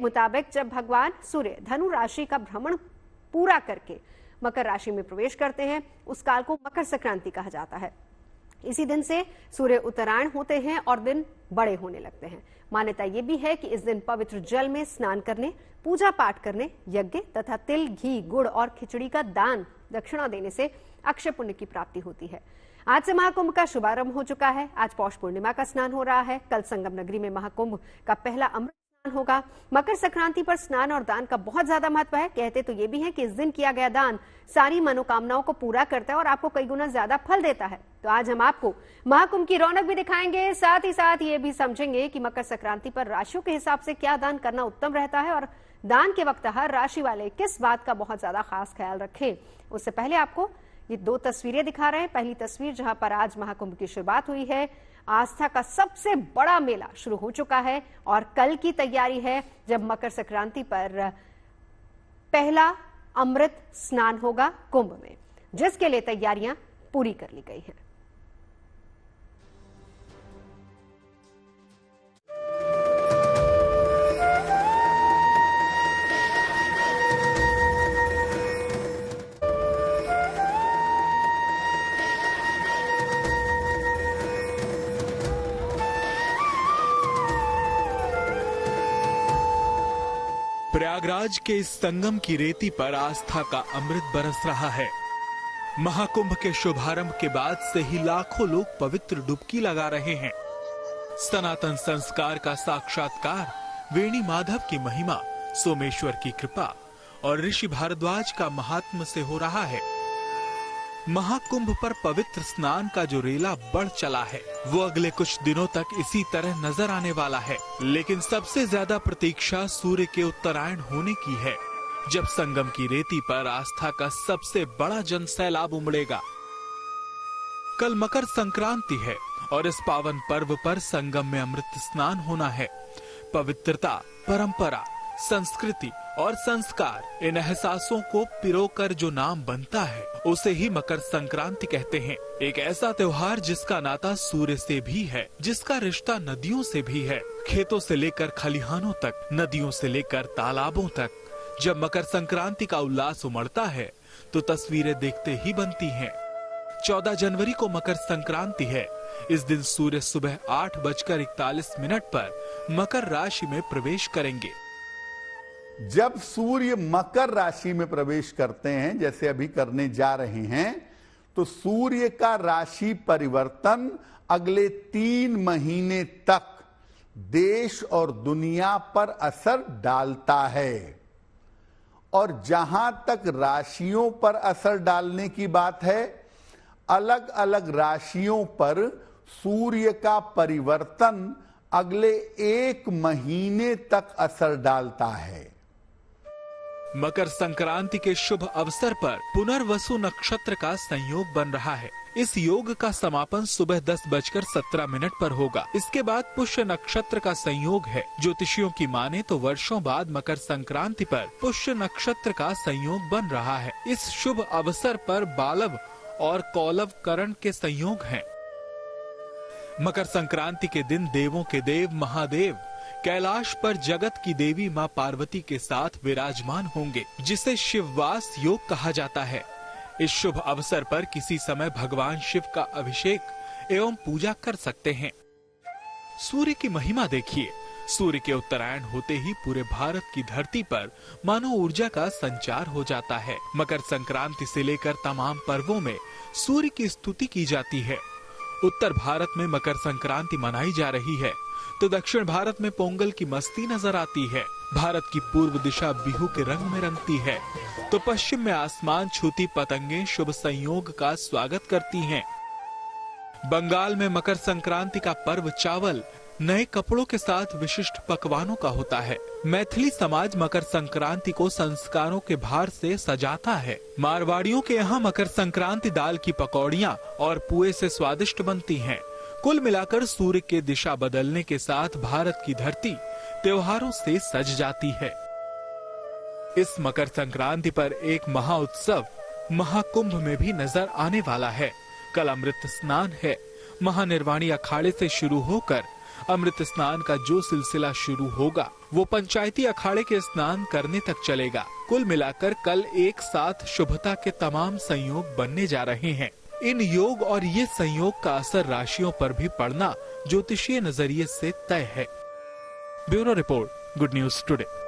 मुताबिक जब भगवान सूर्य धनु राशि का भ्रमण पूरा करके मकर राशि में प्रवेश करते हैं, उस काल को मकर संक्रांति कहा जाता है। इसी दिन से सूर्य उत्तरायण होते हैं और दिन बड़े होने लगते हैं। मान्यता ये भी है कि इस दिन पवित्र जल में स्नान करने, पूजा पाठ करने, यज्ञ तथा तिल, घी, गुड़ और खिचड़ी का दान दक्षिणा देने से अक्षय पुण्य की प्राप्ति होती है। आज से महाकुंभ का शुभारंभ हो चुका है। आज पौष पूर्णिमा का स्नान हो रहा है। कल संगम नगरी में महाकुंभ का पहला अमृत स्नान होगा। मकर संक्रांति पर स्नान और दान का बहुत ज्यादा महत्व है। कहते तो ये भी है कि इस दिन किया गया दान सारी मनोकामनाओं को पूरा करता है और आपको कई गुना ज्यादा फल देता है। तो आज हम आपको महाकुंभ की रौनक भी दिखाएंगे, साथ ही साथ ये भी समझेंगे कि मकर संक्रांति पर राशियों के हिसाब से क्या दान करना उत्तम रहता है और दान के वक्त हर राशि वाले किस बात का बहुत ज्यादा खास ख्याल रखें। उससे पहले आपको ये दो तस्वीरें दिखा रहे हैं। पहली तस्वीर जहां पर आज महाकुंभ की शुरुआत हुई है। आस्था का सबसे बड़ा मेला शुरू हो चुका है और कल की तैयारी है जब मकर संक्रांति पर पहला अमृत स्नान होगा कुंभ में, जिसके लिए तैयारियां पूरी कर ली गई हैं। प्रयागराज के इस संगम की रेती पर आस्था का अमृत बरस रहा है। महाकुंभ के शुभारंभ के बाद से ही लाखों लोग पवित्र डुबकी लगा रहे हैं। सनातन संस्कार का साक्षात्कार, वेणी माधव की महिमा, सोमेश्वर की कृपा और ऋषि भारद्वाज का महात्म से हो रहा है। महाकुंभ पर पवित्र स्नान का जो रेला बढ़ चला है वो अगले कुछ दिनों तक इसी तरह नजर आने वाला है। लेकिन सबसे ज्यादा प्रतीक्षा सूर्य के उत्तरायण होने की है, जब संगम की रेती पर आस्था का सबसे बड़ा जन सैलाब उमड़ेगा। कल मकर संक्रांति है और इस पावन पर्व पर संगम में अमृत स्नान होना है। पवित्रता, परंपरा, संस्कृति और संस्कार, इन एहसासों को पिरोकर जो नाम बनता है उसे ही मकर संक्रांति कहते हैं। एक ऐसा त्योहार जिसका नाता सूर्य से भी है, जिसका रिश्ता नदियों से भी है। खेतों से लेकर खलिहानों तक, नदियों से लेकर तालाबों तक। जब मकर संक्रांति का उल्लास उमड़ता है तो तस्वीरें देखते ही बनती हैं। 14 जनवरी को मकर संक्रांति है। इस दिन सूर्य सुबह 8:41 पर मकर राशि में प्रवेश करेंगे। जब सूर्य मकर राशि में प्रवेश करते हैं, जैसे अभी करने जा रहे हैं, तो सूर्य का राशि परिवर्तन अगले 3 महीने तक देश और दुनिया पर असर डालता है। और जहां तक राशियों पर असर डालने की बात है, अलग अलग राशियों पर सूर्य का परिवर्तन अगले 1 महीने तक असर डालता है। मकर संक्रांति के शुभ अवसर पर पुनर्वसु नक्षत्र का संयोग बन रहा है। इस योग का समापन सुबह 10:17 पर होगा। इसके बाद पुष्य नक्षत्र का संयोग है। ज्योतिषियों की माने तो वर्षों बाद मकर संक्रांति पर पुष्य नक्षत्र का संयोग बन रहा है। इस शुभ अवसर पर बालव और कौलव करण के संयोग हैं। मकर संक्रांति के दिन देवों के देव महादेव कैलाश पर जगत की देवी मां पार्वती के साथ विराजमान होंगे, जिसे शिववास योग कहा जाता है। इस शुभ अवसर पर किसी समय भगवान शिव का अभिषेक एवं पूजा कर सकते हैं। सूर्य की महिमा देखिए। सूर्य के उत्तरायण होते ही पूरे भारत की धरती पर मानो ऊर्जा का संचार हो जाता है। मकर संक्रांति से लेकर तमाम पर्वों में सूर्य की स्तुति की जाती है। उत्तर भारत में मकर संक्रांति मनाई जा रही है तो दक्षिण भारत में पोंगल की मस्ती नजर आती है। भारत की पूर्व दिशा बिहू के रंग में रंगती है तो पश्चिम में आसमान छूती पतंगें शुभ संयोग का स्वागत करती हैं। बंगाल में मकर संक्रांति का पर्व चावल, नए कपड़ों के साथ विशिष्ट पकवानों का होता है। मैथिली समाज मकर संक्रांति को संस्कारों के भार से सजाता है। मारवाड़ियों के यहाँ मकर संक्रांति दाल की पकौड़ियाँ और पुए से स्वादिष्ट बनती हैं। कुल मिलाकर सूर्य के दिशा बदलने के साथ भारत की धरती त्योहारों से सज जाती है। इस मकर संक्रांति पर एक महाउत्सव महाकुंभ में भी नजर आने वाला है। कल अमृत स्नान है। महानिर्वाणी अखाड़े से शुरू होकर अमृत स्नान का जो सिलसिला शुरू होगा वो पंचायती अखाड़े के स्नान करने तक चलेगा। कुल मिलाकर कल एक साथ शुभता के तमाम संयोग बनने जा रहे हैं। इन योग और ये संयोग का असर राशियों पर भी पड़ना ज्योतिषीय नजरिए से तय है। Bureau report, good news today.